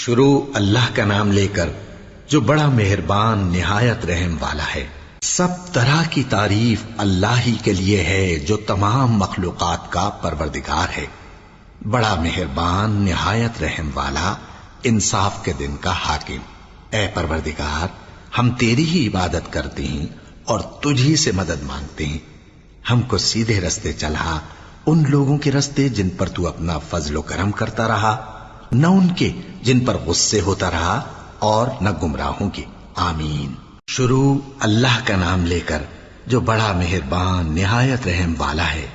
شروع اللہ کا نام لے کر جو بڑا مہربان نہایت رحم والا ہے۔ سب طرح کی تعریف اللہ ہی کے لیے ہے جو تمام مخلوقات کا پروردگار ہے، بڑا مہربان نہایت رحم والا، انصاف کے دن کا حاکم۔ اے پروردگار، ہم تیری ہی عبادت کرتے ہیں اور تجھی سے مدد مانگتے ہیں۔ ہم کو سیدھے رستے چلا، ان لوگوں کے رستے جن پر تو اپنا فضل و کرم کرتا رہا، نہ ان کے جن پر غصے ہوتا رہا اور نہ گمراہوں کے۔ آمین۔ شروع اللہ کا نام لے کر جو بڑا مہربان نہایت رحم والا ہے۔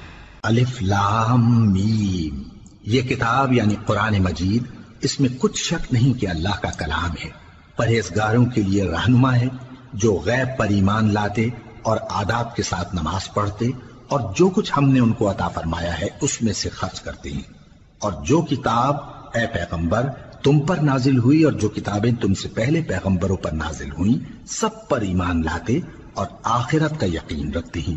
الف لام میم۔ یہ کتاب یعنی قرآن مجید، اس میں کچھ شک نہیں کہ اللہ کا کلام ہے، پرہیزگاروں کے لیے رہنما ہے، جو غیب پر ایمان لاتے اور آداب کے ساتھ نماز پڑھتے اور جو کچھ ہم نے ان کو عطا فرمایا ہے اس میں سے خرچ کرتے ہیں، اور جو کتاب اے پیغمبر تم پر نازل ہوئی اور جو کتابیں تم سے پہلے پیغمبروں پر نازل ہوئیں سب پر ایمان لاتے اور آخرت کا یقین رکھتے ہیں۔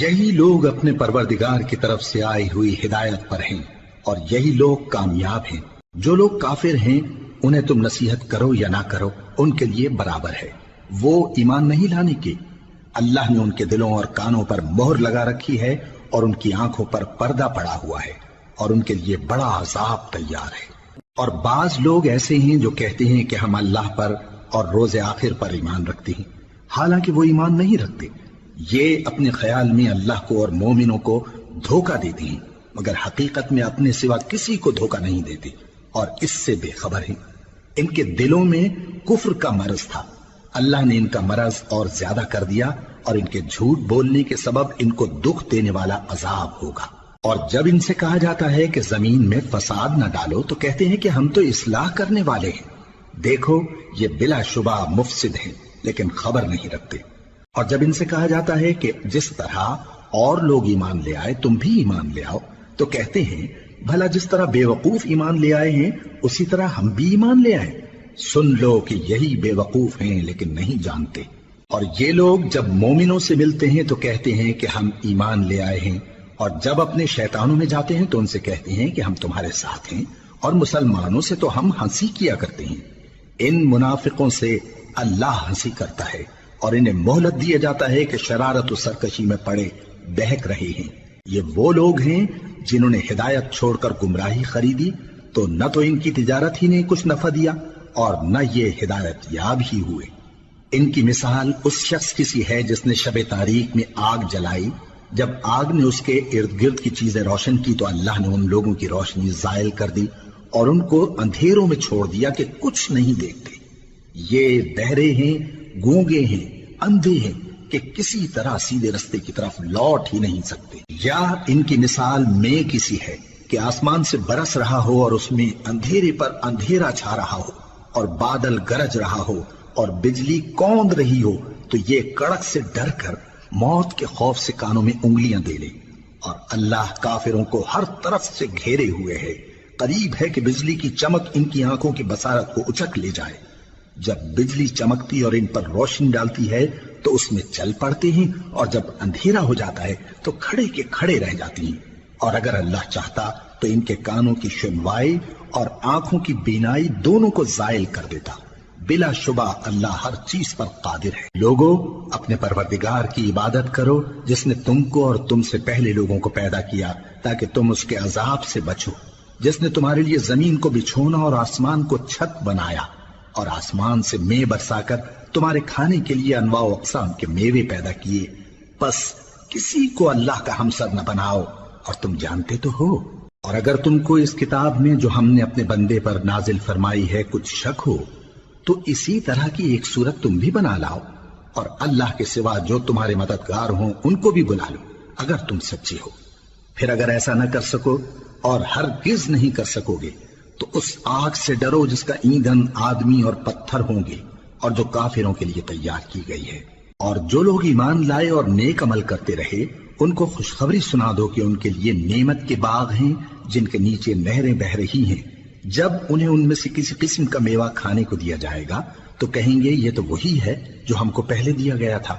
یہی لوگ اپنے پروردگار کی طرف سے آئی ہوئی ہدایت پر ہیں اور یہی لوگ کامیاب ہیں۔ جو لوگ کافر ہیں انہیں تم نصیحت کرو یا نہ کرو ان کے لیے برابر ہے، وہ ایمان نہیں لانے کے۔ اللہ نے ان کے دلوں اور کانوں پر مہر لگا رکھی ہے اور ان کی آنکھوں پر پردہ پڑا ہوا ہے اور ان کے لیے بڑا عذاب تیار ہے۔ اور بعض لوگ ایسے ہیں جو کہتے ہیں کہ ہم اللہ پر اور روز آخر پر ایمان رکھتے ہیں، حالانکہ وہ ایمان نہیں رکھتے۔ یہ اپنے خیال میں اللہ کو اور مومنوں کو دھوکہ دیتے ہیں، مگر حقیقت میں اپنے سوا کسی کو دھوکہ نہیں دیتے اور اس سے بے خبر ہیں۔ ان کے دلوں میں کفر کا مرض تھا، اللہ نے ان کا مرض اور زیادہ کر دیا اور ان کے جھوٹ بولنے کے سبب ان کو دکھ دینے والا عذاب ہوگا۔ اور جب ان سے کہا جاتا ہے کہ زمین میں فساد نہ ڈالو تو کہتے ہیں کہ ہم تو اصلاح کرنے والے ہیں۔ دیکھو یہ بلا شبہ مفسد ہیں لیکن خبر نہیں رکھتے۔ اور جب ان سے کہا جاتا ہے کہ جس طرح اور لوگ ایمان لے آئے تم بھی ایمان لے آؤ تو کہتے ہیں بھلا جس طرح بے وقوف ایمان لے آئے ہیں اسی طرح ہم بھی ایمان لے آئے۔ سن لو کہ یہی بے وقوف ہیں لیکن نہیں جانتے۔ اور یہ لوگ جب مومنوں سے ملتے ہیں تو کہتے ہیں کہ ہم ایمان لے آئے ہیں، اور جب اپنے شیطانوں میں جاتے ہیں تو ان سے کہتے ہیں کہ ہم تمہارے ساتھ ہیں، اور مسلمانوں سے تو ہم ہنسی کیا کرتے ہیں۔ ان منافقوں سے اللہ ہنسی کرتا ہے اور انہیں مہلت دیا جاتا ہے کہ شرارت و سرکشی میں پڑے بہک رہے ہیں۔ یہ وہ لوگ ہیں جنہوں نے ہدایت چھوڑ کر گمراہی خریدی تو نہ تو ان کی تجارت ہی نے کچھ نفع دیا اور نہ یہ ہدایت یاب ہی ہوئے۔ ان کی مثال اس شخص کی سی ہے جس نے شب تاریک میں آگ جلائی، جب آگ نے اس کے ارد گرد کی چیزیں روشن کی تو اللہ نے ان لوگوں کی روشنی زائل کر دی اور ان کو اندھیروں میں چھوڑ دیا کہ کچھ نہیں دیکھتے۔ یہ بہرے ہیں، گونگے ہیں، اندھے ہیں کہ کسی طرح سیدھے رستے کی طرف لوٹ ہی نہیں سکتے۔ یا ان کی مثال میں کسی ہے کہ آسمان سے برس رہا ہو اور اس میں اندھیرے پر اندھیرا چھا رہا ہو اور بادل گرج رہا ہو اور بجلی کوند رہی ہو تو یہ کڑک سے ڈر کر موت کے خوف سے کانوں میں انگلیاں دے لے۔ اور اللہ کافروں کو ہر طرف سے گھیرے ہوئے ہے، قریب ہے کہ بجلی کی چمک ان کی آنکھوں کی بصارت کو اچک لے جائے۔ جب بجلی چمکتی اور ان پر روشنی ڈالتی ہے تو اس میں چل پڑتے ہیں، اور جب اندھیرا ہو جاتا ہے تو کھڑے کے کھڑے رہ جاتی ہیں۔ اور اگر اللہ چاہتا تو ان کے کانوں کی سنوائی اور آنکھوں کی بینائی دونوں کو زائل کر دیتا۔ بلا شبہ اللہ ہر چیز پر قادر ہے۔ لوگو اپنے پروردگار کی عبادت کرو جس نے تم کو اور تم سے پہلے لوگوں کو پیدا کیا تاکہ تم اس کے عذاب سے بچو، جس نے تمہارے لیے زمین کو بچھونا اور آسمان کو چھت بنایا اور آسمان سے مے برسا کر تمہارے کھانے کے لیے انواع و اقسام کے میوے پیدا کیے۔ بس کسی کو اللہ کا ہمسر نہ بناؤ اور تم جانتے تو ہو۔ اور اگر تم کو اس کتاب میں جو ہم نے اپنے بندے پر نازل فرمائی ہے کچھ شک ہو تو اسی طرح کی ایک صورت تم بھی بنا لاؤ، اور اللہ کے سوا جو تمہارے مددگار ہوں ان کو بھی بلا لو اگر تم سچے ہو۔ پھر اگر ایسا نہ کر سکو اور ہرگز نہیں کر سکو گے تو اس آگ سے ڈرو جس کا ایندھن آدمی اور پتھر ہوں گے اور جو کافروں کے لیے تیار کی گئی ہے۔ اور جو لوگ ایمان لائے اور نیک عمل کرتے رہے ان کو خوشخبری سنا دو کہ ان کے لیے نعمت کے باغ ہیں جن کے نیچے نہریں بہہ رہی ہیں۔ جب انہیں ان میں سے کسی قسم کا میوہ کھانے کو دیا جائے گا تو کہیں گے یہ تو وہی ہے جو ہم کو پہلے دیا گیا تھا،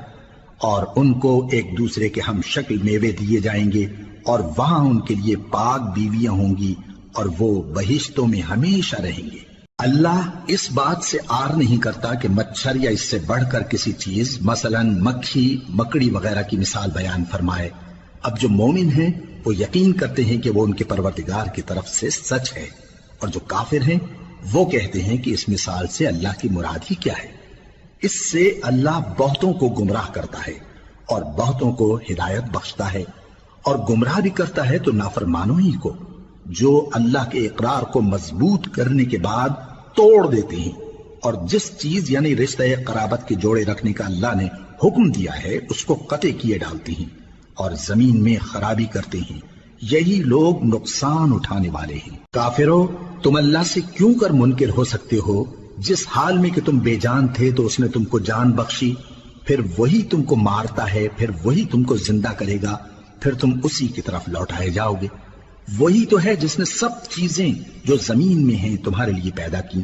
اور ان کو ایک دوسرے کے ہم شکل میوے دیے جائیں گے اور وہاں ان کے لیے پاک بیویاں ہوں گی اور وہ بہشتوں میں ہمیشہ رہیں گے۔ اللہ اس بات سے آر نہیں کرتا کہ مچھر یا اس سے بڑھ کر کسی چیز مثلاً مکھی مکڑی وغیرہ کی مثال بیان فرمائے۔ اب جو مومن ہیں وہ یقین کرتے ہیں کہ وہ ان کے پروردگار کی طرف سے سچ ہے، اور جو کافر ہیں وہ کہتے ہیں کہ اس مثال سے اللہ کی مراد ہی کیا ہے۔ اس سے اللہ بہتوں کو گمراہ کرتا ہے اور بہتوں کو ہدایت بخشتا ہے، اور گمراہ بھی کرتا ہے تو نافرمانوں ہی کو، جو اللہ کے اقرار کو مضبوط کرنے کے بعد توڑ دیتے ہیں، اور جس چیز یعنی رشتہ قرابت کے جوڑے رکھنے کا اللہ نے حکم دیا ہے اس کو قطع کیے ڈالتے ہیں اور زمین میں خرابی کرتے ہیں۔ یہی لوگ نقصان اٹھانے والے ہیں۔ کافرو، تم اللہ سے کیوں کر منکر ہو سکتے ہو؟ جس حال میں کہ تم بے جان تھے تو اس نے تم کو جان بخشی، پھر وہی تم کو مارتا ہے، پھر وہی تم کو زندہ کرے گا، پھر تم اسی کی طرف لوٹائے جاؤ گے۔ وہی تو ہے جس نے سب چیزیں جو زمین میں ہیں تمہارے لیے پیدا کی،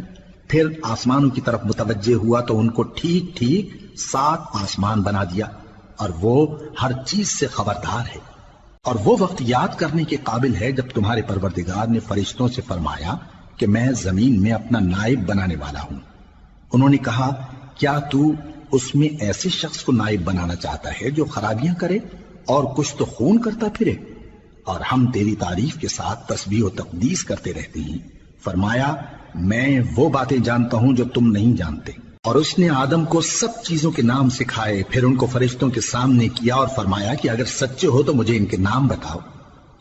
پھر آسمانوں کی طرف متوجہ ہوا تو ان کو ٹھیک ٹھیک 7 آسمان بنا دیا، اور وہ ہر چیز سے خبردار ہے۔ اور وہ وقت یاد کرنے کے قابل ہے جب تمہارے پروردگار نے فرشتوں سے فرمایا کہ میں زمین میں اپنا نائب بنانے والا ہوں۔ انہوں نے کہا، کیا تو اس میں ایسے شخص کو نائب بنانا چاہتا ہے جو خرابیاں کرے اور کچھ تو خون کرتا پھرے؟ اور ہم تیری تعریف کے ساتھ تسبیح و تقدیس کرتے رہتے ہیں۔ فرمایا، میں وہ باتیں جانتا ہوں جو تم نہیں جانتے۔ اور اس نے آدم کو سب چیزوں کے نام سکھائے، پھر ان کو فرشتوں کے سامنے کیا اور فرمایا کہ اگر سچے ہو تو مجھے ان کے نام بتاؤ۔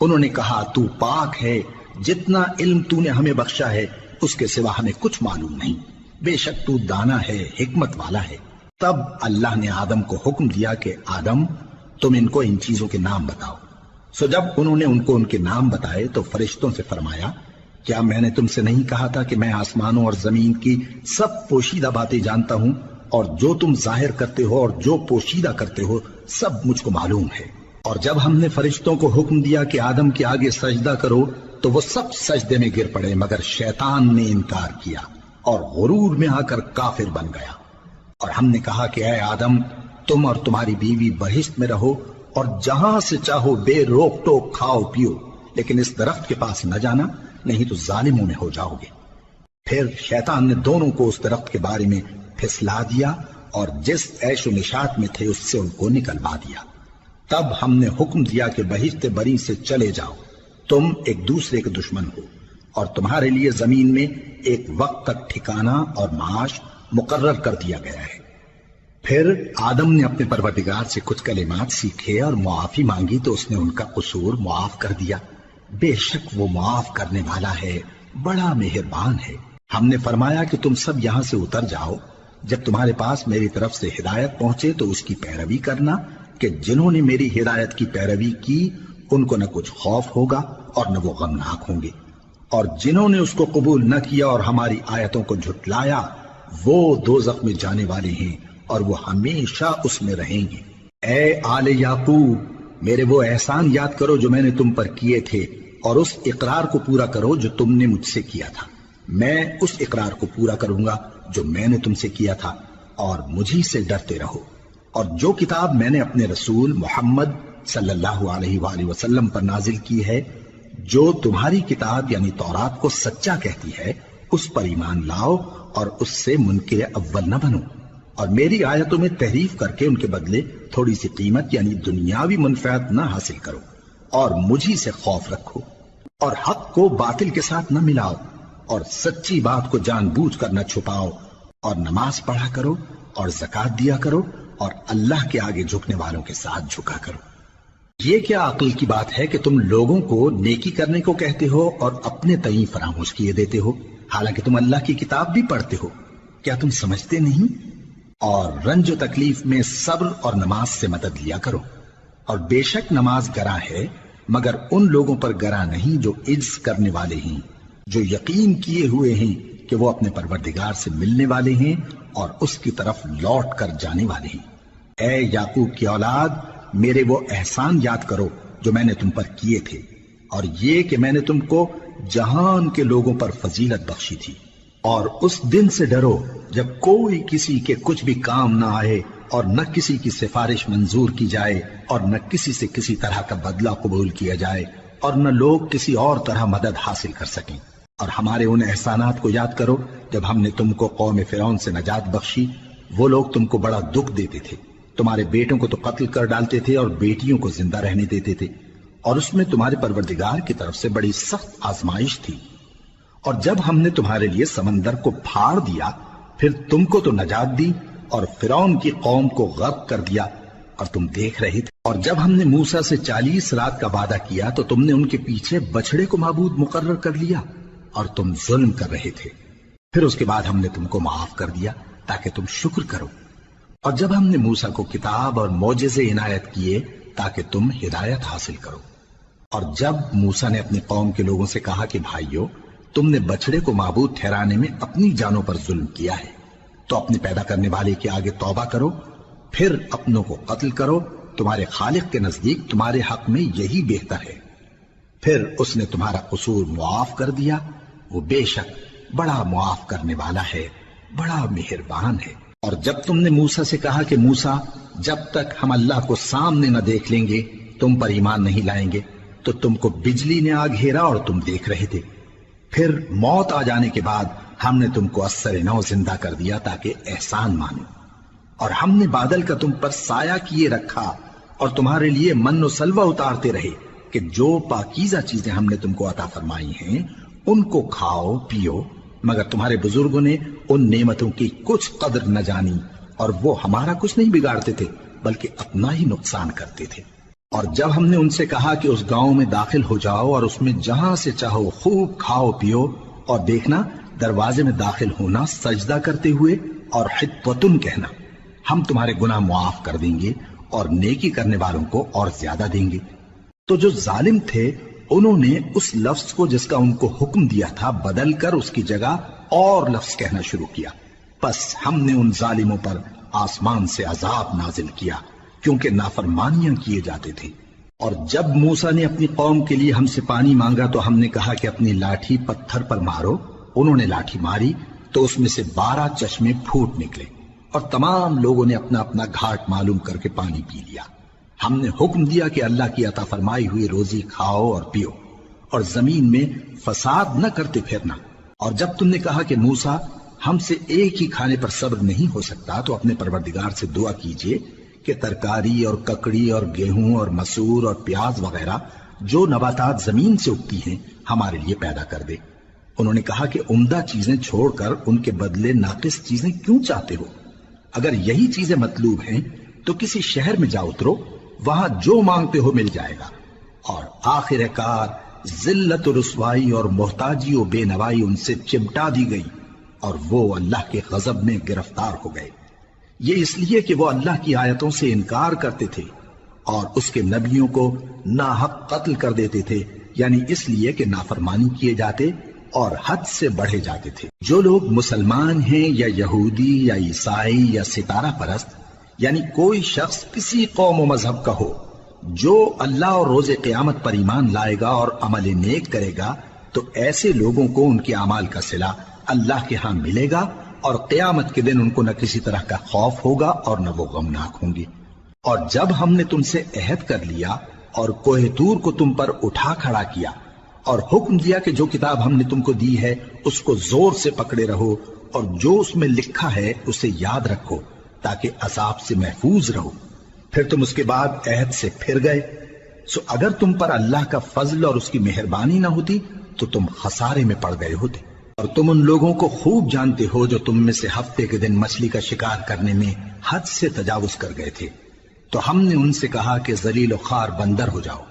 انہوں نے کہا، تو پاک ہے، جتنا علم تو نے ہمیں بخشا ہے اس کے سوا ہمیں کچھ معلوم نہیں، بے شک تو دانا ہے، حکمت والا ہے۔ تب اللہ نے آدم کو حکم دیا کہ آدم، تم ان کو ان چیزوں کے نام بتاؤ۔ سو جب انہوں نے ان کو ان کے نام بتائے تو فرشتوں سے فرمایا، کیا میں نے تم سے نہیں کہا تھا کہ میں آسمانوں اور زمین کی سب پوشیدہ باتیں جانتا ہوں، اور جو تم ظاہر کرتے ہو اور جو پوشیدہ کرتے ہو سب مجھ کو معلوم ہے۔ اور جب ہم نے فرشتوں کو حکم دیا کہ آدم کے آگے سجدہ کرو تو وہ سب سجدے میں گر پڑے مگر شیطان نے انکار کیا اور غرور میں آ کر کافر بن گیا۔ اور ہم نے کہا کہ اے آدم، تم اور تمہاری بیوی بہشت میں رہو اور جہاں سے چاہو بے روک ٹوک کھاؤ پیو، لیکن اس درخت کے پاس نہ جانا، نہیں تو ظالموں میں ہو جاؤ گے۔ پھر شیطان نے دونوں کو اس درخت کے بارے میں پھسلا دیا اور جس عیش و نشاط میں تھے اس سے ان کو نکلوا دیا۔ تب ہم نے حکم دیا کہ بہشت بری سے چلے جاؤ، تم ایک دوسرے کے دشمن ہو، اور تمہارے لیے زمین میں ایک وقت تک ٹھکانہ اور معاش مقرر کر دیا گیا ہے۔ پھر آدم نے اپنے پروردگار سے کچھ کلمات سیکھے اور معافی مانگی تو اس نے ان کا قصور معاف کر دیا۔ بے شک وہ معاف کرنے والا ہے، بڑا مہربان ہے۔ ہم نے فرمایا کہ تم سب یہاں سے اتر جاؤ، جب تمہارے پاس میری طرف سے ہدایت پہنچے تو اس کی پیروی کرنا، کہ جنہوں نے میری ہدایت کی پیروی کی ان کو نہ کچھ خوف ہوگا اور نہ وہ غمناک ہوں گے، اور جنہوں نے اس کو قبول نہ کیا اور ہماری آیتوں کو جھٹلایا وہ دوزخ میں جانے والے ہیں اور وہ ہمیشہ اس میں رہیں گے۔ اے آل یعقوب، میرے وہ احسان یاد کرو جو میں نے تم پر کیے تھے، اور اس اقرار کو پورا کرو جو تم نے مجھ سے کیا تھا۔ میں اس اقرار کو پورا کروں گا جو میں نے تم سے کیا تھا، اور مجھی سے ڈرتے رہو۔ اور جو کتاب میں نے اپنے رسول محمد صلی اللہ علیہ وآلہ وسلم پر نازل کی ہے، جو تمہاری کتاب یعنی تورات کو سچا کہتی ہے، اس پر ایمان لاؤ اور اس سے منکر اول نہ بنو، اور میری آیتوں میں تحریف کر کے ان کے بدلے تھوڑی سی قیمت یعنی دنیاوی منفعت نہ حاصل کرو، اور مجھی سے خوف رکھو، اور حق کو باطل کے ساتھ نہ ملاؤ، اور سچی بات کو جان بوجھ کر نہ چھپاؤ، اور نماز پڑھا کرو اور زکوٰۃ دیا کرو، اور اللہ کے آگے جھکنے والوں کے ساتھ جھکا کرو۔ یہ کیا عقل کی بات ہے کہ تم لوگوں کو نیکی کرنے کو کہتے ہو اور اپنے تئیں فراموش کیے دیتے ہو، حالانکہ تم اللہ کی کتاب بھی پڑھتے ہو؟ کیا تم سمجھتے نہیں؟ اور رنج و تکلیف میں صبر اور نماز سے مدد لیا کرو، اور بے شک نماز گراں ہے مگر ان لوگوں پر گراں نہیں جو عجز کرنے والے ہیں، جو یقین کیے ہوئے ہیں کہ وہ اپنے پروردگار سے ملنے والے ہیں اور اس کی طرف لوٹ کر جانے والے ہیں۔ اے یعقوب کی اولاد، میرے وہ احسان یاد کرو جو میں نے تم پر کیے تھے، اور یہ کہ میں نے تم کو جہان کے لوگوں پر فضیلت بخشی تھی۔ اور اس دن سے ڈرو جب کوئی کسی کے کچھ بھی کام نہ آئے، اور نہ کسی کی سفارش منظور کی جائے، اور نہ کسی سے کسی طرح کا بدلہ قبول کیا جائے، اور نہ لوگ کسی اور طرح مدد حاصل کر سکیں۔ اور ہمارے ان احسانات کو یاد کرو جب ہم نے تم کو قوم فرعون سے نجات بخشی۔ وہ لوگ تم کو بڑا دکھ دیتے تھے، تمہارے بیٹوں کو تو قتل کر ڈالتے تھے اور بیٹیوں کو زندہ رہنے دیتے تھے، اور اس میں تمہارے پروردگار کی طرف سے بڑی سخت آزمائش تھی۔ اور جب ہم نے تمہارے لیے سمندر کو پھاڑ دیا، پھر تم کو تو نجات دی اور فرعون کی قوم کو غرق کر دیا، اور تم دیکھ رہے تھے۔ اور جب ہم نے موسیٰ سے 40 رات کا وعدہ کیا تو تم نے ان کے پیچھے بچڑے کو معبود مقرر کر لیا اور تم ظلم کر رہے تھے۔ پھر اس کے بعد ہم نے تم کو معاف کر دیا تاکہ تم شکر کرو۔ اور جب ہم نے موسیٰ کو کتاب اور معجزے عنایت کیے تاکہ تم ہدایت حاصل کرو۔ اور جب موسیٰ نے اپنی قوم کے لوگوں سے کہا کہ بھائیو، تم نے بچڑے کو معبود ٹھہرانے میں اپنی جانوں پر ظلم کیا ہے، تو اپنے پیدا کرنے والے کے آگے توبہ کرو، پھر اپنوں کو قتل کرو، تمہارے خالق کے نزدیک تمہارے حق میں یہی بہتر ہے۔ پھر اس نے تمہارا قصور معاف کر دیا، وہ بے شک بڑا معاف کرنے والا ہے، بڑا مہربان ہے۔ اور جب تم نے موسیٰ سے کہا کہ موسیٰ، جب تک ہم اللہ کو سامنے نہ دیکھ لیں گے تم پر ایمان نہیں لائیں گے، تو تم کو بجلی نے آ گھیرا اور تم دیکھ رہے تھے۔ پھر موت آ جانے کے بعد ہم نے تم کو اثر نو زندہ کر دیا تاکہ احسان مانو۔ اور ہم نے بادل کا تم پر سایہ کیے رکھا اور تمہارے لیے من و سلوہ اتارتے رہے کہ جو پاکیزہ چیزیں ہم نے تم کو عطا فرمائی ہیں ان کو کھاؤ پیو، مگر تمہارے بزرگوں نے ان نعمتوں کی کچھ قدر نہ جانی، اور وہ ہمارا کچھ نہیں بگاڑتے تھے بلکہ اپنا ہی نقصان کرتے تھے۔ اور جب ہم نے ان سے کہا کہ اس گاؤں میں داخل ہو جاؤ اور اس میں جہاں سے چاہو خوب کھاؤ پیو، اور دیکھنا دروازے میں داخل ہونا سجدہ کرتے ہوئے اور حطوتن کہنا، ہم تمہارے گناہ معاف کر دیں گے اور نیکی کرنے والوں کو اور زیادہ دیں گے۔ تو جو ظالم تھے انہوں نے اس لفظ کو جس کا ان کو حکم دیا تھا بدل کر اس کی جگہ اور لفظ کہنا شروع کیا، پس ہم نے ان ظالموں پر آسمان سے عذاب نازل کیا کیونکہ نافرمانیاں کیے جاتے تھے۔ اور جب موسیٰ نے اپنی قوم کے لیے ہم سے پانی مانگا تو ہم نے کہا کہ اپنی لاٹھی پتھر پر مارو۔ انہوں نے لاٹھی ماری تو اس میں سے 12 چشمے پھوٹ نکلے، اور تمام لوگوں نے اپنا اپنا گھاٹ معلوم کر کے پانی پی لیا۔ ہم نے حکم دیا کہ اللہ کی عطا فرمائی ہوئی روزی کھاؤ اور پیو، اور زمین میں فساد نہ کرتے پھرنا۔ اور جب تم نے کہا کہ موسیٰ، ہم سے ایک ہی کھانے پر صبر نہیں ہو سکتا، تو اپنے پروردگار سے دعا کیجئے کہ ترکاری اور ککڑی اور گیہوں اور مسور اور پیاز وغیرہ جو نباتات زمین سے اگتی ہیں ہمارے لیے پیدا کر دے۔ انہوں نے کہا کہ عمدہ چیزیں چھوڑ کر ان کے بدلے ناقص چیزیں کیوں چاہتے ہو؟ اگر یہی چیزیں مطلوب ہیں تو کسی شہر میں جا اترو، وہاں جو مانگتے ہو مل جائے گا۔ اور آخر کار ذلت و رسوائی اور محتاجی و بے نوائی ان سے چمٹا دی گئی، اور وہ اللہ کے غضب میں گرفتار ہو گئے۔ یہ اس لیے کہ وہ اللہ کی آیتوں سے انکار کرتے تھے اور اس کے نبیوں کو ناحق قتل کر دیتے تھے، یعنی اس لیے کہ نافرمانی کیے جاتے اور حد سے بڑھے جاتے تھے۔ جو لوگ مسلمان ہیں یا یہودی یا عیسائی یا ستارہ پرست، یعنی کوئی شخص کسی قوم و مذہب کا ہو، جو اللہ اور روز قیامت پر ایمان لائے گا اور عمل نیک کرے گا، تو ایسے لوگوں کو ان کے اعمال کا صلہ اللہ کے ہاں ملے گا، اور قیامت کے دن ان کو نہ کسی طرح کا خوف ہوگا اور نہ وہ غمناک ہوں گے۔ اور جب ہم نے تم سے عہد کر لیا اور کوہ طور کو تم پر اٹھا کھڑا کیا اور حکم دیا کہ جو کتاب ہم نے تم کو دی ہے اس کو زور سے پکڑے رہو، اور جو اس میں لکھا ہے اسے یاد رکھو تاکہ عذاب سے محفوظ رہو، پھر تم اس کے بعد عہد سے پھر گئے، سو اگر تم پر اللہ کا فضل اور اس کی مہربانی نہ ہوتی تو تم خسارے میں پڑ گئے ہوتے۔ اور تم ان لوگوں کو خوب جانتے ہو جو تم میں سے ہفتے کے دن مچھلی کا شکار کرنے میں حد سے تجاوز کر گئے تھے، تو ہم نے ان سے کہا کہ ذلیل و خوار بندر ہو جاؤ،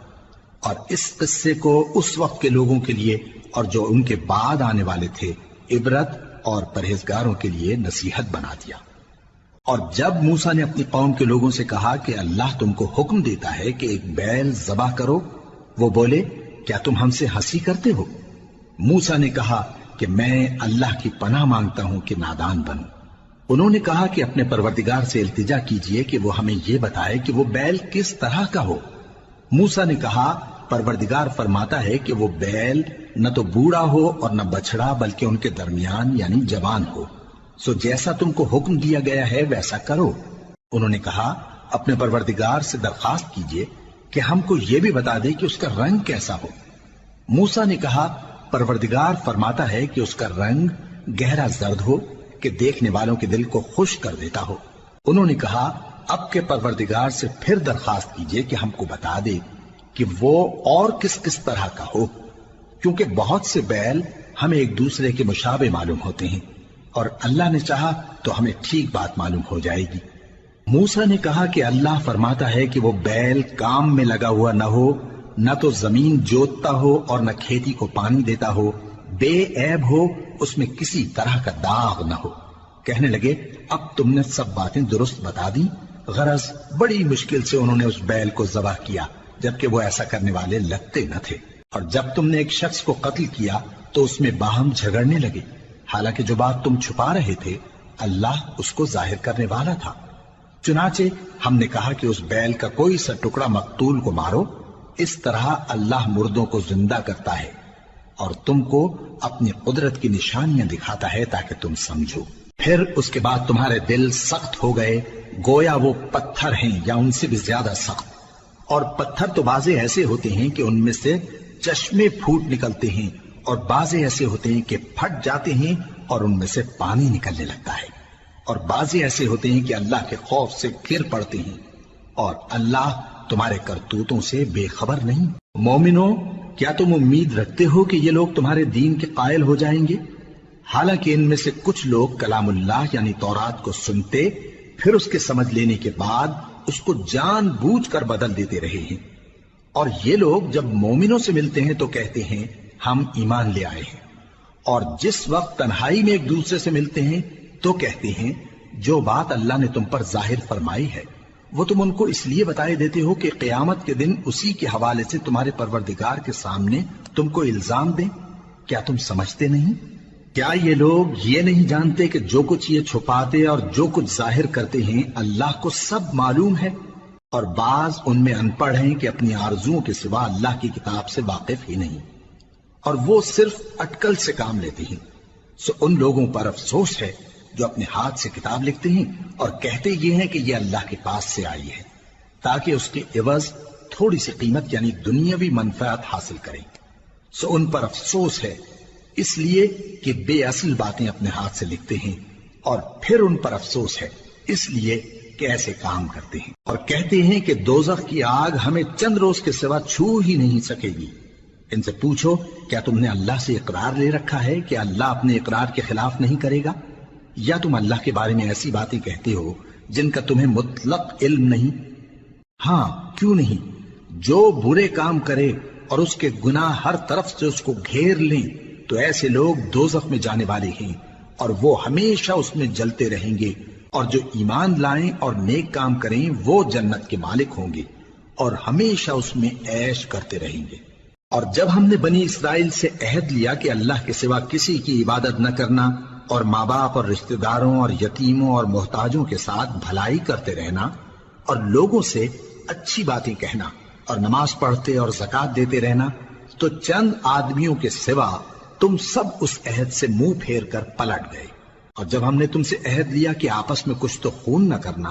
اور اس قصے کو اس وقت کے لوگوں کے لیے اور جو ان کے بعد آنے والے تھے عبرت اور پرہیزگاروں کے لیے نصیحت بنا دیا۔ اور جب موسیٰ نے اپنی قوم کے لوگوں سے کہا کہ اللہ تم کو حکم دیتا ہے کہ ایک بیل ذبح کرو، وہ بولے کیا تم ہم سے ہنسی کرتے ہو؟ موسیٰ نے کہا کہ میں اللہ کی پناہ مانگتا ہوں کہ نادان بنوں۔ انہوں نے کہا کہ اپنے پروردگار سے التجا کیجئے کہ وہ ہمیں یہ بتائے کہ وہ بیل کس طرح کا ہو۔ موسیٰ نے کہا پروردگار فرماتا ہے کہ وہ بیل نہ تو بوڑھا ہو اور نہ بچڑا بلکہ ان کے درمیان یعنی جوان ہو، سو جیسا تم کو حکم دیا گیا ہے ویسا کرو۔ انہوں نے کہا اپنے پروردگار سے درخواست کیجئے کہ ہم کو یہ بھی بتا دے کہ اس کا رنگ کیسا ہو۔ موسیٰ نے کہا پروردگار فرماتا ہے کہ اس کا رنگ گہرا زرد ہو کہ دیکھنے والوں کے دل کو خوش کر دیتا ہو۔ انہوں نے کہا اب کے پروردگار سے پھر درخواست کیجئے کہ ہم کو بتا دے کہ وہ اور کس کس طرح کا ہو، کیونکہ بہت سے بیل ہمیں ایک دوسرے کے مشابہ معلوم ہوتے ہیں، اور اللہ نے چاہا تو ہمیں ٹھیک بات معلوم ہو جائے گی۔ موسیٰ نے کہا کہ اللہ فرماتا ہے کہ وہ بیل کام میں لگا ہوا نہ ہو، نہ تو زمین جوتتا ہو اور نہ کھیتی کو پانی دیتا ہو، بے عیب ہو، اس میں کسی طرح کا داغ نہ ہو۔ کہنے لگے اب تم نے سب باتیں درست بتا دی، غرض بڑی مشکل سے انہوں نے اس بیل کو ذبح کیا، جبکہ وہ ایسا کرنے والے لگتے نہ تھے۔ اور جب تم نے ایک شخص کو قتل کیا تو اس میں باہم جھگڑنے لگے، حالانکہ جو بات تم چھپا رہے تھے اللہ اس کو ظاہر کرنے والا تھا۔ چنانچہ ہم نے کہا کہ اس بیل کا کوئی سا ٹکڑا مقتول کو مارو، اس طرح اللہ مردوں کو زندہ کرتا ہے اور تم کو اپنی قدرت کی نشانیاں دکھاتا ہے تاکہ تم سمجھو۔ پھر اس کے بعد تمہارے دل سخت ہو گئے، گویا وہ پتھر ہیں یا ان سے بھی زیادہ سخت۔ اور پتھر تو بعضے ایسے ہوتے ہیں کہ ان میں سے چشمے پھوٹ نکلتے ہیں، اور بعضے ایسے ہوتے ہیں کہ پھٹ جاتے ہیں اور ان میں سے پانی نکلنے لگتا ہے، اور بعضے ایسے ہوتے ہیں کہ اللہ کے خوف سے گر پڑتے ہیں، اور اللہ تمہارے کرتوتوں سے بے خبر نہیں۔ مومنو، کیا تم امید رکھتے ہو کہ یہ لوگ تمہارے دین کے قائل ہو جائیں گے؟ حالانکہ ان میں سے کچھ لوگ کلام اللہ یعنی تورات کو سنتے پھر اس کے سمجھ لینے کے بعد اس کو جان بوجھ کر بدل دیتے رہے ہیں، اور یہ لوگ جب مومنوں سے ملتے ہیں تو کہتے ہیں ہم ایمان لے آئے ہیں، اور جس وقت تنہائی میں ایک دوسرے سے ملتے ہیں تو کہتے ہیں جو بات اللہ نے تم پر ظاہر فرمائی ہے وہ تم ان کو اس لیے بتائے دیتے ہو کہ قیامت کے دن اسی کے حوالے سے تمہارے پروردگار کے سامنے تم کو الزام دیں۔ کیا تم سمجھتے نہیں؟ کیا یہ لوگ یہ نہیں جانتے کہ جو کچھ یہ چھپاتے اور جو کچھ ظاہر کرتے ہیں اللہ کو سب معلوم ہے؟ اور بعض ان میں ان پڑھ ہیں کہ اپنی آرزوؤں کے سوا اللہ کی کتاب سے واقف ہی نہیں، اور وہ صرف اٹکل سے کام لیتے ہیں۔ سو ان لوگوں پر افسوس ہے جو اپنے ہاتھ سے کتاب لکھتے ہیں اور کہتے یہ ہیں کہ یہ اللہ کے پاس سے آئی ہے، تاکہ اس کے عوض تھوڑی سی قیمت یعنی دنیاوی منفعت حاصل کریں۔ سو ان پر افسوس ہے اس لیے کہ بے اصل باتیں اپنے ہاتھ سے لکھتے ہیں، اور پھر ان پر افسوس ہے اس لیے کہ ایسے کام کرتے ہیں، اور کہتے ہیں کہ دوزخ کی آگ ہمیں چند روز کے سوا چھو ہی نہیں سکے گی۔ ان سے پوچھو کیا تم نے اللہ سے اقرار لے رکھا ہے کہ اللہ اپنے اقرار کے خلاف نہیں کرے گا، یا تم اللہ کے بارے میں ایسی باتیں کہتے ہو جن کا تمہیں مطلق علم نہیں؟ ہاں کیوں نہیں، جو برے کام کرے اور اس کے گناہ ہر طرف سے اس کو گھیر لیں تو ایسے لوگ دوزخ میں جانے والے ہیں، اور وہ ہمیشہ اس میں جلتے رہیں گے، اور جو ایمان لائیں اور نیک کام کریں وہ جنت کے مالک ہوں گے اور ہمیشہ اس میں عیش کرتے رہیں گے۔ اور جب ہم نے بنی اسرائیل سے عہد لیا کہ اللہ کے سوا کسی کی عبادت نہ کرنا، اور ماں باپ اور رشتہ داروں اور یتیموں اور محتاجوں کے ساتھ بھلائی کرتے رہنا، اور لوگوں سے اچھی باتیں کہنا، اور نماز پڑھتے اور زکوٰۃ دیتے رہنا، تو چند آدمیوں کے سوا تم سب اس عہد سے منہ پھیر کر پلٹ گئے۔ اور جب ہم نے تم سے عہد لیا کہ آپس میں کچھ تو خون نہ کرنا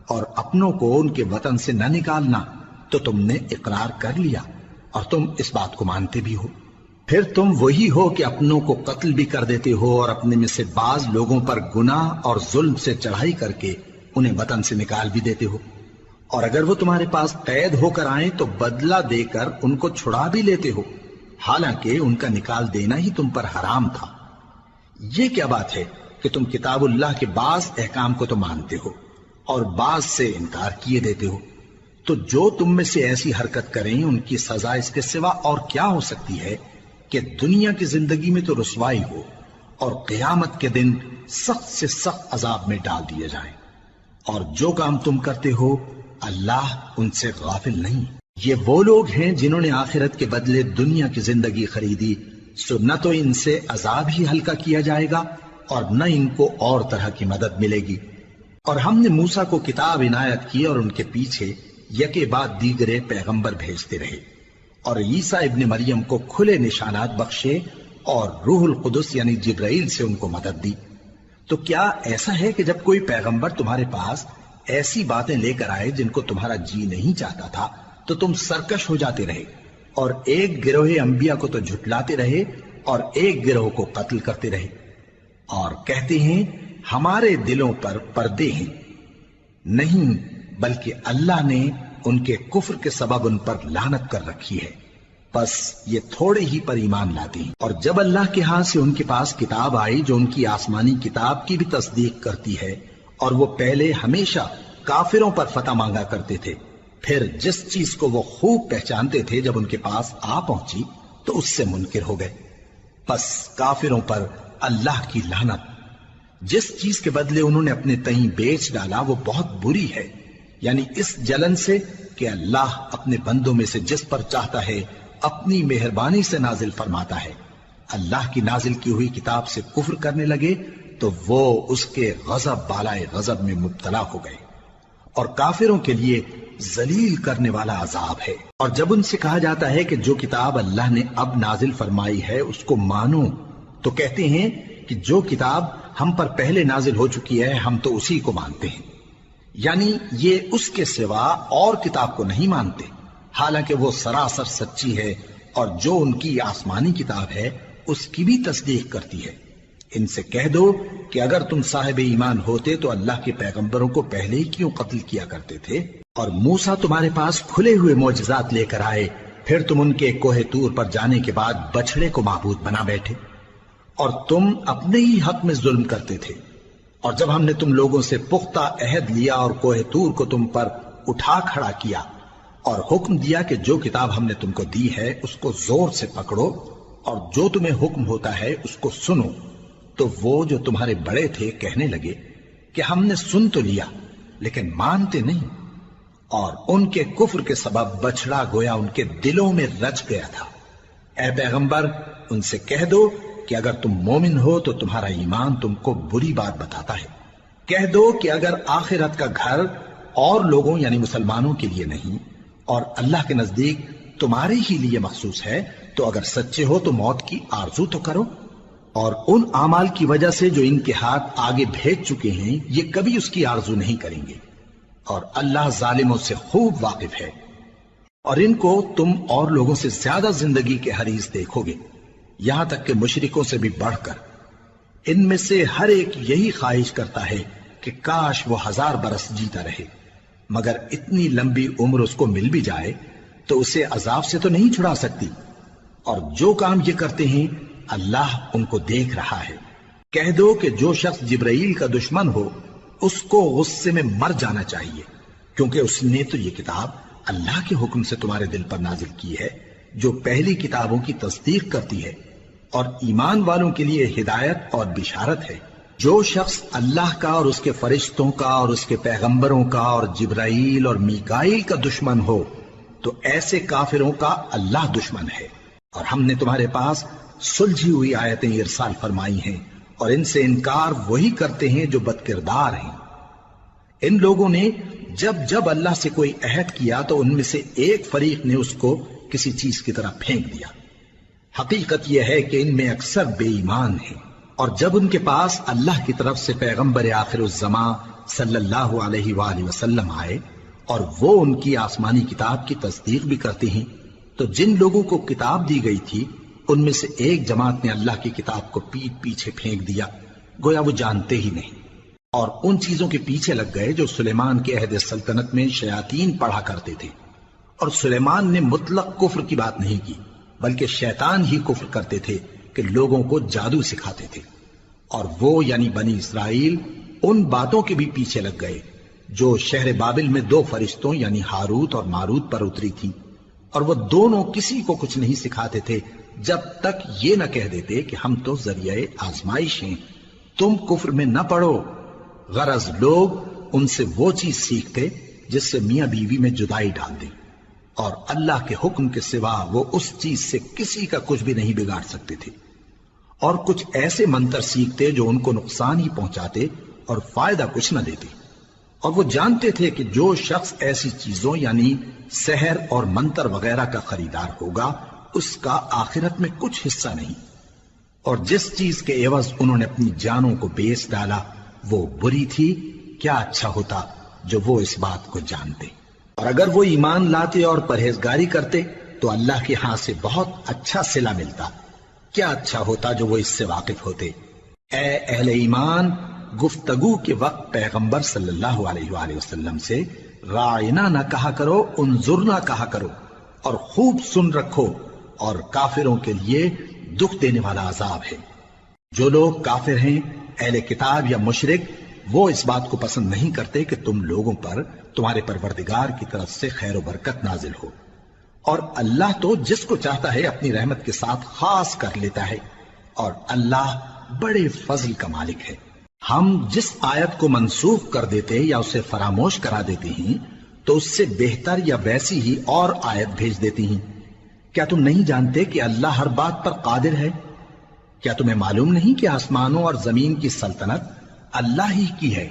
اور اپنوں کو ان کے وطن سے نہ نکالنا، تو تم نے اقرار کر لیا اور تم اس بات کو مانتے بھی ہو۔ پھر تم وہی ہو کہ اپنوں کو قتل بھی کر دیتے ہو اور اپنے میں سے بعض لوگوں پر گناہ اور ظلم سے چڑھائی کر کے انہیں وطن سے نکال بھی دیتے ہو، اور اگر وہ تمہارے پاس قید ہو کر آئیں تو بدلہ دے کر ان کو چھڑا بھی لیتے ہو، حالانکہ ان کا نکال دینا ہی تم پر حرام تھا۔ یہ کیا بات ہے کہ تم کتاب اللہ کے بعض احکام کو تو مانتے ہو اور بعض سے انکار کیے دیتے ہو؟ تو جو تم میں سے ایسی حرکت کریں ان کی سزا اس کے سوا اور کیا ہو سکتی ہے کہ دنیا کی زندگی میں تو رسوائی ہو اور قیامت کے دن سخت سے سخت عذاب میں ڈال دیے جائیں۔ اور جو کام تم کرتے ہو اللہ ان سے غافل نہیں۔ یہ وہ لوگ ہیں جنہوں نے آخرت کے بدلے دنیا کی زندگی خریدی، سو نہ تو ان سے عذاب ہی ہلکا کیا جائے گا اور نہ ان کو اور طرح کی مدد ملے گی۔ اور ہم نے موسیٰ کو کتاب عنایت کی اور ان کے پیچھے یکے بعد دیگرے پیغمبر بھیجتے رہے، اور عیسیٰ ابن مریم کو کھلے نشانات بخشے اور روح القدس یعنی جبرائیل سے ان کو مدد دی۔ تو کیا ایسا ہے کہ جب کوئی پیغمبر تمہارے پاس ایسی باتیں لے کر آئے جن کو تمہارا جی نہیں چاہتا تھا تو تم سرکش ہو جاتے رہے، اور ایک گروہ انبیاء کو تو جھٹلاتے رہے اور ایک گروہ کو قتل کرتے رہے، اور کہتے ہیں ہمارے دلوں پر پردے ہیں، نہیں بلکہ اللہ نے ان کے کفر کے سبب ان پر لعنت کر رکھی ہے، بس یہ تھوڑے ہی پر ایمان لاتے ہیں۔ اور جب اللہ کے ہاں سے ان کے پاس کتاب آئی جو ان کی آسمانی کتاب کی بھی تصدیق کرتی ہے، اور وہ پہلے ہمیشہ کافروں پر فتح مانگا کرتے تھے، پھر جس چیز کو وہ خوب پہچانتے تھے جب ان کے پاس آ پہنچی تو اس سے منکر ہو گئے، بس کافروں پر اللہ کی لعنت۔ جس چیز کے بدلے انہوں نے اپنے تئیں بیچ ڈالا وہ بہت بری ہے، یعنی اس جلن سے کہ اللہ اپنے بندوں میں سے جس پر چاہتا ہے اپنی مہربانی سے نازل فرماتا ہے۔ اللہ کی نازل کی ہوئی کتاب سے کفر کرنے لگے تو وہ اس کے غضب بالائے غضب میں مبتلا ہو گئے، اور کافروں کے لیے ذلیل کرنے والا عذاب ہے۔ اور جب ان سے کہا جاتا ہے کہ جو کتاب اللہ نے اب نازل فرمائی ہے اس کو مانو، تو کہتے ہیں کہ جو کتاب ہم پر پہلے نازل ہو چکی ہے ہم تو اسی کو مانتے ہیں، یعنی یہ اس کے سوا اور کتاب کو نہیں مانتے، حالانکہ وہ سراسر سچی ہے، اور جو ان کی آسمانی کتاب ہے اس کی بھی تصدیق کرتی ہے۔ ان سے کہہ دو کہ اگر تم صاحب ایمان ہوتے تو اللہ کے پیغمبروں کو پہلے ہی کیوں قتل کیا کرتے تھے؟ اور موسیٰ تمہارے پاس کھلے ہوئے معجزات لے کر آئے، پھر تم ان کے کوہ طور پر جانے کے بعد بچڑے کو معبود بنا بیٹھے، اور تم اپنے ہی حق میں ظلم کرتے تھے۔ اور جب ہم نے تم لوگوں سے پختہ عہد لیا اور کوہ طور کو تم پر اٹھا کھڑا کیا اور حکم دیا کہ جو کتاب ہم نے تم کو دی ہے اس کو زور سے پکڑو اور جو تمہیں حکم ہوتا ہے اس کو سنو، تو وہ جو تمہارے بڑے تھے کہنے لگے کہ ہم نے سن تو لیا لیکن مانتے نہیں، اور ان کے کفر کے سبب بچڑا گویا ان کے دلوں میں رچ گیا تھا۔ اے پیغمبر ان سے کہہ دو کہ اگر تم مومن ہو تو تمہارا ایمان تم کو بری بات بتاتا ہے۔ کہہ دو کہ اگر آخرت کا گھر اور لوگوں یعنی مسلمانوں کے لیے نہیں اور اللہ کے نزدیک تمہارے ہی لیے مخصوص ہے تو اگر سچے ہو تو موت کی آرزو تو کرو، اور ان اعمال کی وجہ سے جو ان کے ہاتھ آگے بھیج چکے ہیں یہ کبھی اس کی آرزو نہیں کریں گے، اور اللہ ظالموں سے خوب واقف ہے۔ اور ان کو تم اور لوگوں سے زیادہ زندگی کے حریص دیکھو گے، یہاں تک کہ مشرکوں سے بھی بڑھ کر۔ ان میں سے ہر ایک یہی خواہش کرتا ہے کہ کاش وہ 1000 برس جیتا رہے، مگر اتنی لمبی عمر اس کو مل بھی جائے تو اسے عذاب سے تو نہیں چھڑا سکتی، اور جو کام یہ کرتے ہیں اللہ ان کو دیکھ رہا ہے۔ کہہ دو کہ جو شخص جبرائیل کا دشمن ہو اس کو غصے میں مر جانا چاہیے، کیونکہ اس نے تو یہ کتاب اللہ کے حکم سے تمہارے دل پر نازل کی ہے جو پہلی کتابوں کی تصدیق کرتی ہے، اور ایمان والوں کے لیے ہدایت اور بشارت ہے۔ جو شخص اللہ کا اور اس کے فرشتوں کا اور اس کے پیغمبروں کا اور جبرائیل اور میکائیل کا دشمن ہو تو ایسے کافروں کا اللہ دشمن ہے۔ اور ہم نے تمہارے پاس سلجھی ہوئی آیتیں ارسال فرمائی ہیں، اور ان سے انکار وہی کرتے ہیں جو بد کردار ہیں۔ ان لوگوں نے جب جب اللہ سے کوئی عہد کیا تو ان میں سے ایک فریق نے اس کو کسی چیز کی طرح پھینک دیا۔ حقیقت یہ ہے کہ ان میں اکثر بے ایمان ہیں، اور جب ان کے پاس اللہ کی طرف سے پیغمبر آخر الزمان صلی اللہ علیہ وآلہ وسلم آئے اور وہ ان کی آسمانی کتاب کی تصدیق بھی کرتے ہیں، تو جن لوگوں کو کتاب دی گئی تھی ان میں سے ایک جماعت نے اللہ کی کتاب کو پیٹ پیچھے پھینک دیا، گویا وہ جانتے ہی نہیں، اور ان چیزوں کے پیچھے لگ گئے جو سلیمان کے عہد سلطنت میں شیاطین پڑھا کرتے تھے۔ اور سلیمان نے مطلق کفر کی بات نہیں کی، بلکہ شیطان ہی کفر کرتے تھے کہ لوگوں کو جادو سکھاتے تھے، اور وہ یعنی بنی اسرائیل ان باتوں کے بھی پیچھے لگ گئے جو شہر بابل میں 2 فرشتوں یعنی ہاروت اور ماروت پر اتری تھی، اور وہ دونوں کسی کو کچھ نہیں سکھاتے تھے جب تک یہ نہ کہہ دیتے کہ ہم تو ذریعہ آزمائش ہیں، تم کفر میں نہ پڑو۔ غرض لوگ ان سے وہ چیز سیکھتے جس سے میاں بیوی میں جدائی ڈال دیں، اور اللہ کے حکم کے سوا وہ اس چیز سے کسی کا کچھ بھی نہیں بگاڑ سکتے تھے، اور کچھ ایسے منتر سیکھتے جو ان کو نقصان ہی پہنچاتے اور فائدہ کچھ نہ دیتے۔ اور وہ جانتے تھے کہ جو شخص ایسی چیزوں یعنی سحر اور منتر وغیرہ کا خریدار ہوگا اس کا آخرت میں کچھ حصہ نہیں، اور جس چیز کے عوض انہوں نے اپنی جانوں کو بیچ ڈالا وہ بری تھی، کیا اچھا ہوتا جو وہ اس بات کو جانتے۔ اور اگر وہ ایمان لاتے اور پرہیزگاری کرتے تو اللہ کے ہاں سے بہت اچھا صلہ ملتا، کیا اچھا ہوتا جو وہ اس سے واقف ہوتے۔ اے اہل ایمان، گفتگو کے وقت پیغمبر صلی اللہ علیہ وآلہ وسلم سے رائنا نہ کہا کرو، انظرنا کہا کرو، اور خوب سن رکھو، اور کافروں کے لیے دکھ دینے والا عذاب ہے۔ جو لوگ کافر ہیں، اہل کتاب یا مشرک، وہ اس بات کو پسند نہیں کرتے کہ تم لوگوں پر تمہارے پروردگار کی طرف سے خیر و برکت نازل ہو، اور اللہ تو جس کو چاہتا ہے اپنی رحمت کے ساتھ خاص کر لیتا ہے، اور اللہ بڑے فضل کا مالک ہے۔ ہم جس آیت کو منسوخ کر دیتے یا اسے فراموش کرا دیتے ہیں تو اس سے بہتر یا ویسی ہی اور آیت بھیج دیتی ہیں۔ کیا تم نہیں جانتے کہ اللہ ہر بات پر قادر ہے؟ کیا تمہیں معلوم نہیں کہ آسمانوں اور زمین کی سلطنت اللہ ہی کی ہے،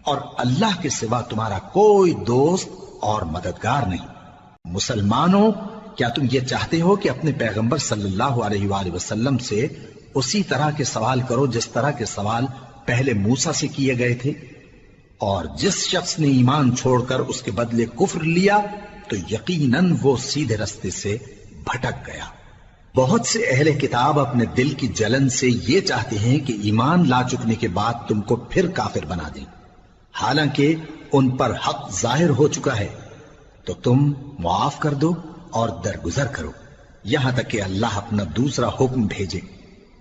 اور اللہ کے سوا تمہارا کوئی دوست اور مددگار نہیں؟ مسلمانوں، کیا تم یہ چاہتے ہو کہ اپنے پیغمبر صلی اللہ علیہ وآلہ وسلم سے اسی طرح کے سوال کرو جس طرح کے سوال پہلے موسیٰ سے کیے گئے تھے؟ اور جس شخص نے ایمان چھوڑ کر اس کے بدلے کفر لیا تو یقیناً وہ سیدھے رستے سے بھٹک گیا۔ بہت سے اہل کتاب اپنے دل کی جلن سے یہ چاہتے ہیں کہ ایمان لا چکنے کے بعد تم کو پھر کافر بنا دیں، حالانکہ ان پر حق ظاہر ہو چکا ہے۔ تو تم معاف کر دو اور درگزر کرو یہاں تک کہ اللہ اپنا دوسرا حکم بھیجے۔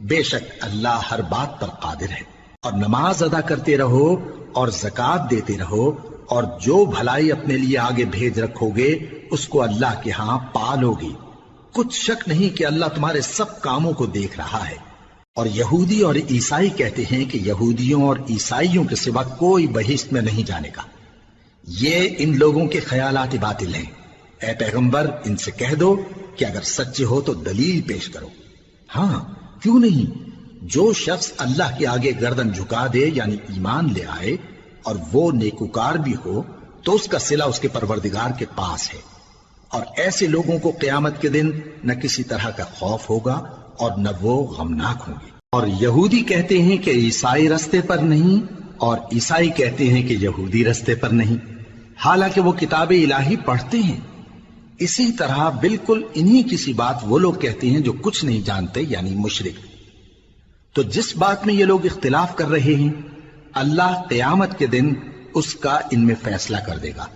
بے شک اللہ ہر بات پر قادر ہے۔ اور نماز ادا کرتے رہو اور زکوٰۃ دیتے رہو، اور جو بھلائی اپنے لیے آگے بھیج رکھو گے اس کو اللہ کے ہاں پالو گے۔ کچھ شک نہیں کہ اللہ تمہارے سب کاموں کو دیکھ رہا ہے۔ اور یہودی اور عیسائی کہتے ہیں کہ یہودیوں اور عیسائیوں کے سوا کوئی بہشت میں نہیں جانے کا۔ یہ ان لوگوں کے خیالات باطل ہیں۔ اے پیغمبر، ان سے کہہ دو کہ اگر سچے ہو تو دلیل پیش کرو۔ ہاں، کیوں نہیں؟ جو شخص اللہ کے آگے گردن جھکا دے، یعنی ایمان لے آئے، اور وہ نیکوکار بھی ہو، تو اس کا صلہ اس کے پروردگار کے پاس ہے۔ اور ایسے لوگوں کو قیامت کے دن نہ کسی طرح کا خوف ہوگا اور نہ وہ غمناک ہوں گے۔ اور یہودی کہتے ہیں کہ عیسائی رستے پر نہیں، اور عیسائی کہتے ہیں کہ یہودی رستے پر نہیں، حالانکہ وہ کتاب الہی پڑھتے ہیں۔ اسی طرح بالکل انہی کسی بات وہ لوگ کہتے ہیں جو کچھ نہیں جانتے، یعنی مشرک۔ تو جس بات میں یہ لوگ اختلاف کر رہے ہیں، اللہ قیامت کے دن اس کا ان میں فیصلہ کر دے گا۔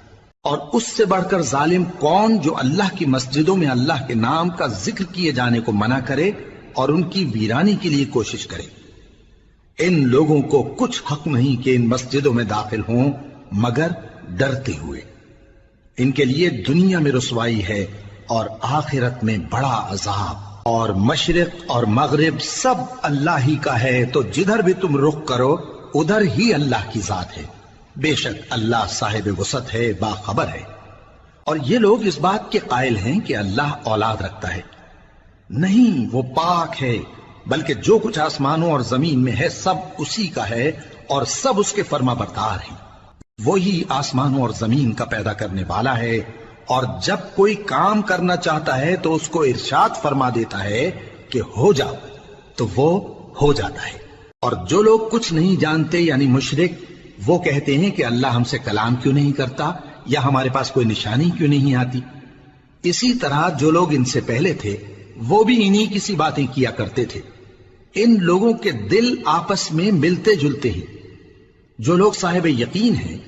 اور اس سے بڑھ کر ظالم کون جو اللہ کی مسجدوں میں اللہ کے نام کا ذکر کیے جانے کو منع کرے اور ان کی ویرانی کے لیے کوشش کرے۔ ان لوگوں کو کچھ حق نہیں کہ ان مسجدوں میں داخل ہوں مگر ڈرتے ہوئے۔ ان کے لیے دنیا میں رسوائی ہے اور آخرت میں بڑا عذاب۔ اور مشرق اور مغرب سب اللہ ہی کا ہے، تو جدھر بھی تم رخ کرو ادھر ہی اللہ کی ذات ہے۔ بے شک اللہ صاحب وسعت ہے، باخبر ہے۔ اور یہ لوگ اس بات کے قائل ہیں کہ اللہ اولاد رکھتا ہے۔ نہیں، وہ پاک ہے، بلکہ جو کچھ آسمانوں اور زمین میں ہے سب اسی کا ہے، اور سب اس کے فرما بردار ہیں۔ وہی آسمانوں اور زمین کا پیدا کرنے والا ہے، اور جب کوئی کام کرنا چاہتا ہے تو اس کو ارشاد فرما دیتا ہے کہ ہو جاؤ، تو وہ ہو جاتا ہے۔ اور جو لوگ کچھ نہیں جانتے یعنی مشرک، وہ کہتے ہیں کہ اللہ ہم سے کلام کیوں نہیں کرتا، یا ہمارے پاس کوئی نشانی کیوں نہیں آتی۔ اسی طرح جو لوگ ان سے پہلے تھے وہ بھی انہی کسی باتیں کیا کرتے تھے۔ ان لوگوں کے دل آپس میں ملتے جلتے ہیں۔ جو لوگ صاحب یقین ہیں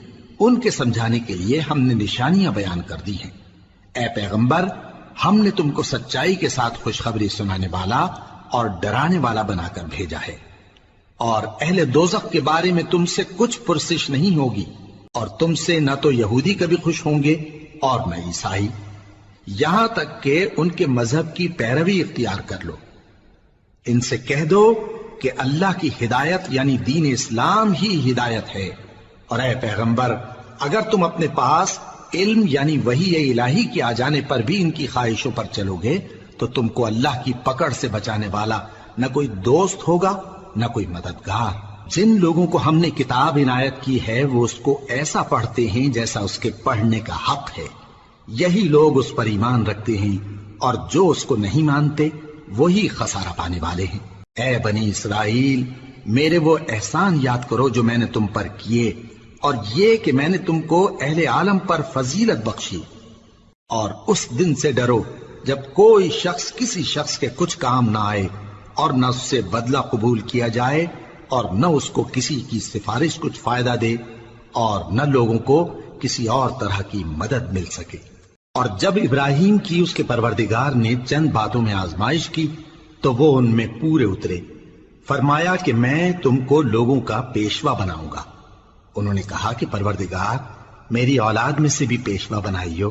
ان کے سمجھانے کے لیے ہم نے نشانیاں بیان کر دی ہیں۔ اے پیغمبر، ہم نے تم کو سچائی کے ساتھ خوشخبری سنانے والا اور ڈرانے والا بنا کر بھیجا ہے۔ اور اہل دوزخ کے بارے میں تم سے کچھ پرسش نہیں ہوگی، اور تم سے نہ تو یہودی کبھی خوش ہوں گے اور نہ عیسائی، یہاں تک کہ ان کے مذہب کی پیروی اختیار کر لو۔ ان سے کہہ دو کہ اللہ کی ہدایت یعنی دین اسلام ہی ہدایت ہے۔ اور اے پیغمبر، اگر تم اپنے پاس علم یعنی وحی الہی کے آ جانے پر بھی ان کی خواہشوں پر چلو گے تو تم کو اللہ کی پکڑ سے بچانے والا نہ کوئی دوست ہوگا نہ کوئی مددگار۔ جن لوگوں کو ہم نے کتاب عنایت کی ہے وہ اس کو ایسا پڑھتے ہیں جیسا اس کے پڑھنے کا حق ہے، یہی لوگ اس پر ایمان رکھتے ہیں، اور جو اس کو نہیں مانتے وہی خسارہ پانے والے ہیں۔ اے بنی اسرائیل، میرے وہ احسان یاد کرو جو میں نے تم پر کیے، اور یہ کہ میں نے تم کو اہل عالم پر فضیلت بخشی۔ اور اس دن سے ڈرو جب کوئی شخص کسی شخص کے کچھ کام نہ آئے، اور نہ اس سے بدلہ قبول کیا جائے، اور نہ اس کو کسی کی سفارش کچھ فائدہ دے، اور نہ لوگوں کو کسی اور طرح کی مدد مل سکے۔ اور جب ابراہیم کی اس کے پروردگار نے چند باتوں میں آزمائش کی تو وہ ان میں پورے اترے۔ فرمایا کہ میں تم کو لوگوں کا پیشوا بناؤں گا۔ انہوں نے کہا کہ پروردگار میری اولاد میں سے بھی پیشوا بنائیو۔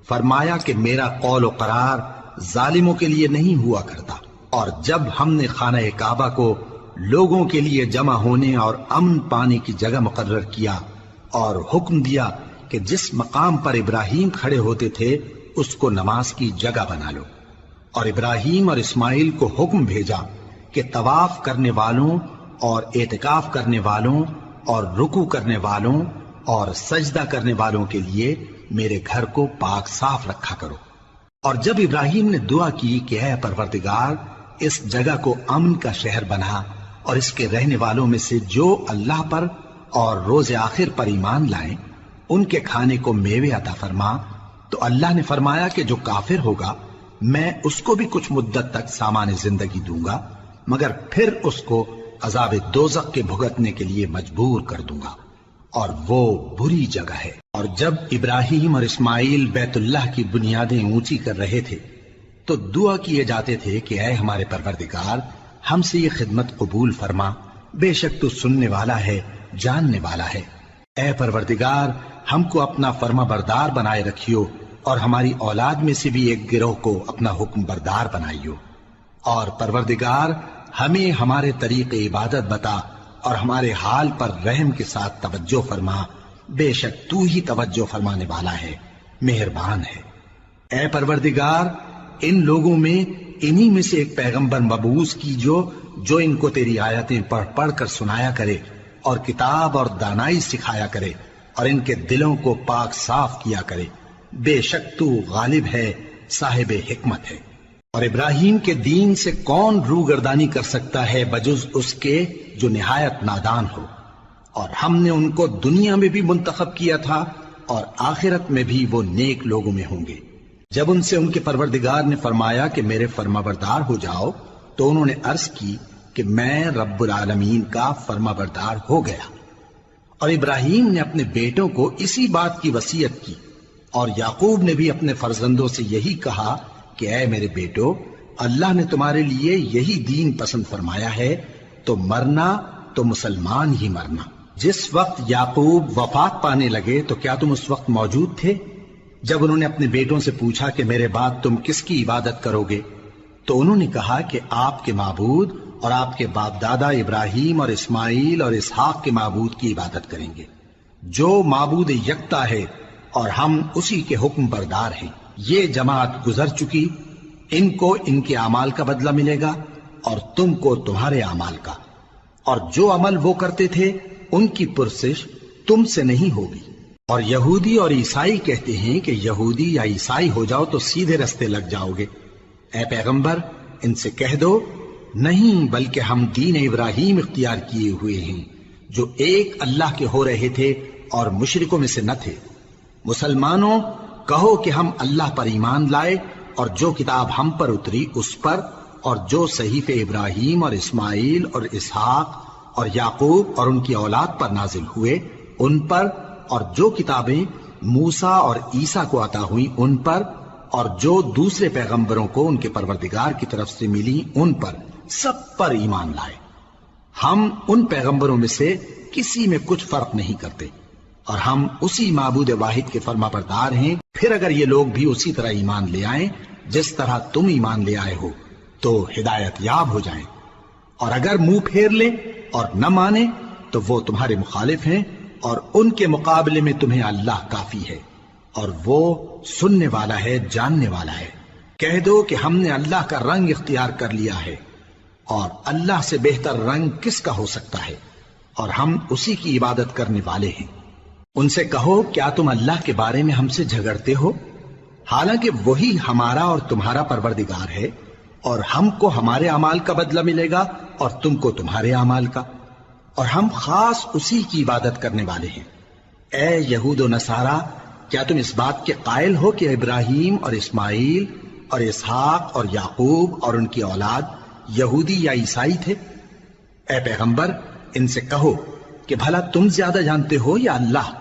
فرمایا کہ میرا قول و قرار ظالموں کے لیے نہیں ہوا کرتا۔ اور جب ہم نے خانہ کعبہ کو لوگوں کے لیے جمع ہونے اور امن پانے کی جگہ مقرر کیا اور حکم دیا کہ جس مقام پر ابراہیم کھڑے ہوتے تھے اس کو نماز کی جگہ بنا لو، اور ابراہیم اور اسماعیل کو حکم بھیجا کہ طواف کرنے والوں اور اعتکاف کرنے والوں اور رکوع کرنے والوں اور سجدہ کرنے والوں کے لیے میرے گھر کو پاک صاف رکھا کرو۔ اور جب ابراہیم نے دعا کی کہ اے پروردگار اس جگہ کو امن کا شہر بنا، اور اس کے رہنے والوں میں سے جو اللہ پر اور روز آخر پر ایمان لائیں ان کے کھانے کو میوے عطا فرما، تو اللہ نے فرمایا کہ جو کافر ہوگا میں اس کو بھی کچھ مدت تک سامان زندگی دوں گا، مگر پھر اس کو عذاب دوزخ کے بھگتنے کے لیے مجبور کر دوں گا، اور وہ بری جگہ ہے۔ اور جب ابراہیم اور اسماعیل بیت اللہ کی بنیادیں اونچی کر رہے تھے تو دعا کیے جاتے تھے کہ اے ہمارے پروردگار ہم سے یہ خدمت قبول فرما، بے شک تو سننے والا ہے، جاننے والا ہے۔ اے پروردگار ہم کو اپنا فرما بردار بنائے رکھیو، اور ہماری اولاد میں سے بھی ایک گروہ کو اپنا حکم بردار بنائیو، اور پروردگار ہمیں ہمارے طریق عبادت بتا اور ہمارے حال پر رحم کے ساتھ توجہ فرما، بے شک تو ہی توجہ فرمانے والا ہے، مہربان ہے۔ اے پروردگار ان لوگوں میں انہی میں سے ایک پیغمبر مبعوث کیجو جو ان کو تیری آیتیں پڑھ پڑھ کر سنایا کرے اور کتاب اور دانائی سکھایا کرے اور ان کے دلوں کو پاک صاف کیا کرے، بے شک تو غالب ہے، صاحب حکمت ہے۔ اور ابراہیم کے دین سے کون روگردانی کر سکتا ہے بجز اس کے جو نہایت نادان ہو، اور ہم نے ان کو دنیا میں بھی منتخب کیا تھا اور آخرت میں بھی وہ نیک لوگوں میں ہوں گے۔ جب ان سے ان کے پروردگار نے فرمایا کہ میرے فرما بردار ہو جاؤ تو انہوں نے عرض کی کہ میں رب العالمین کا فرما بردار ہو گیا۔ اور ابراہیم نے اپنے بیٹوں کو اسی بات کی وصیت کی، اور یعقوب نے بھی اپنے فرزندوں سے یہی کہا کہ اے میرے بیٹو، اللہ نے تمہارے لیے یہی دین پسند فرمایا ہے، تو مرنا تو مسلمان ہی مرنا۔ جس وقت یعقوب وفات پانے لگے تو کیا تم اس وقت موجود تھے جب انہوں نے اپنے بیٹوں سے پوچھا کہ میرے بعد تم کس کی عبادت کرو گے؟ تو انہوں نے کہا کہ آپ کے معبود اور آپ کے باپ دادا ابراہیم اور اسماعیل اور اسحاق کے معبود کی عبادت کریں گے، جو معبود یکتا ہے اور ہم اسی کے حکم بردار ہیں۔ یہ جماعت گزر چکی، ان کو ان کے اعمال کا بدلہ ملے گا اور تم کو تمہارے اعمال کا، اور جو عمل وہ کرتے تھے ان کی پرسش تم سے نہیں ہوگی۔ اور یہودی اور عیسائی کہتے ہیں کہ یہودی یا عیسائی ہو جاؤ تو سیدھے رستے لگ جاؤ گے۔ اے پیغمبر ان سے کہہ دو نہیں، بلکہ ہم دین ابراہیم اختیار کیے ہوئے ہیں جو ایک اللہ کے ہو رہے تھے اور مشرکوں میں سے نہ تھے۔ مسلمانوں کہو کہ ہم اللہ پر ایمان لائے اور جو کتاب ہم پر اتری اس پر، اور جو صحیفے ابراہیم اور اسماعیل اور اسحاق اور یعقوب اور ان کی اولاد پر نازل ہوئے ان پر، اور جو کتابیں موسیٰ اور عیسیٰ کو عطا ہوئیں ان پر، اور جو دوسرے پیغمبروں کو ان کے پروردگار کی طرف سے ملی ان پر، سب پر ایمان لائے۔ ہم ان پیغمبروں میں سے کسی میں کچھ فرق نہیں کرتے، اور ہم اسی معبود واحد کے فرما بردار ہیں۔ پھر اگر یہ لوگ بھی اسی طرح ایمان لے آئیں جس طرح تم ایمان لے آئے ہو تو ہدایت یاب ہو جائیں، اور اگر منہ پھیر لیں اور نہ مانے تو وہ تمہارے مخالف ہیں، اور ان کے مقابلے میں تمہیں اللہ کافی ہے، اور وہ سننے والا ہے، جاننے والا ہے۔ کہہ دو کہ ہم نے اللہ کا رنگ اختیار کر لیا ہے، اور اللہ سے بہتر رنگ کس کا ہو سکتا ہے، اور ہم اسی کی عبادت کرنے والے ہیں۔ ان سے کہو کیا تم اللہ کے بارے میں ہم سے جھگڑتے ہو، حالانکہ وہی ہمارا اور تمہارا پروردگار ہے، اور ہم کو ہمارے اعمال کا بدلہ ملے گا اور تم کو تمہارے اعمال کا، اور ہم خاص اسی کی عبادت کرنے والے ہیں۔ اے یہود و نصارا، کیا تم اس بات کے قائل ہو کہ ابراہیم اور اسماعیل اور اسحاق اور یعقوب اور ان کی اولاد یہودی یا عیسائی تھے؟ اے پیغمبر ان سے کہو کہ بھلا تم زیادہ جانتے ہو یا اللہ؟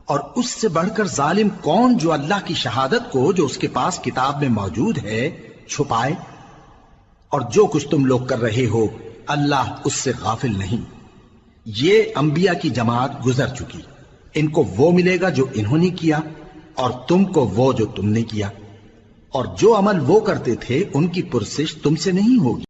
اور اس سے بڑھ کر ظالم کون جو اللہ کی شہادت کو جو اس کے پاس کتاب میں موجود ہے چھپائے؟ اور جو کچھ تم لوگ کر رہے ہو اللہ اس سے غافل نہیں۔ یہ انبیاء کی جماعت گزر چکی، ان کو وہ ملے گا جو انہوں نے کیا اور تم کو وہ جو تم نے کیا، اور جو عمل وہ کرتے تھے ان کی پرسش تم سے نہیں ہوگی۔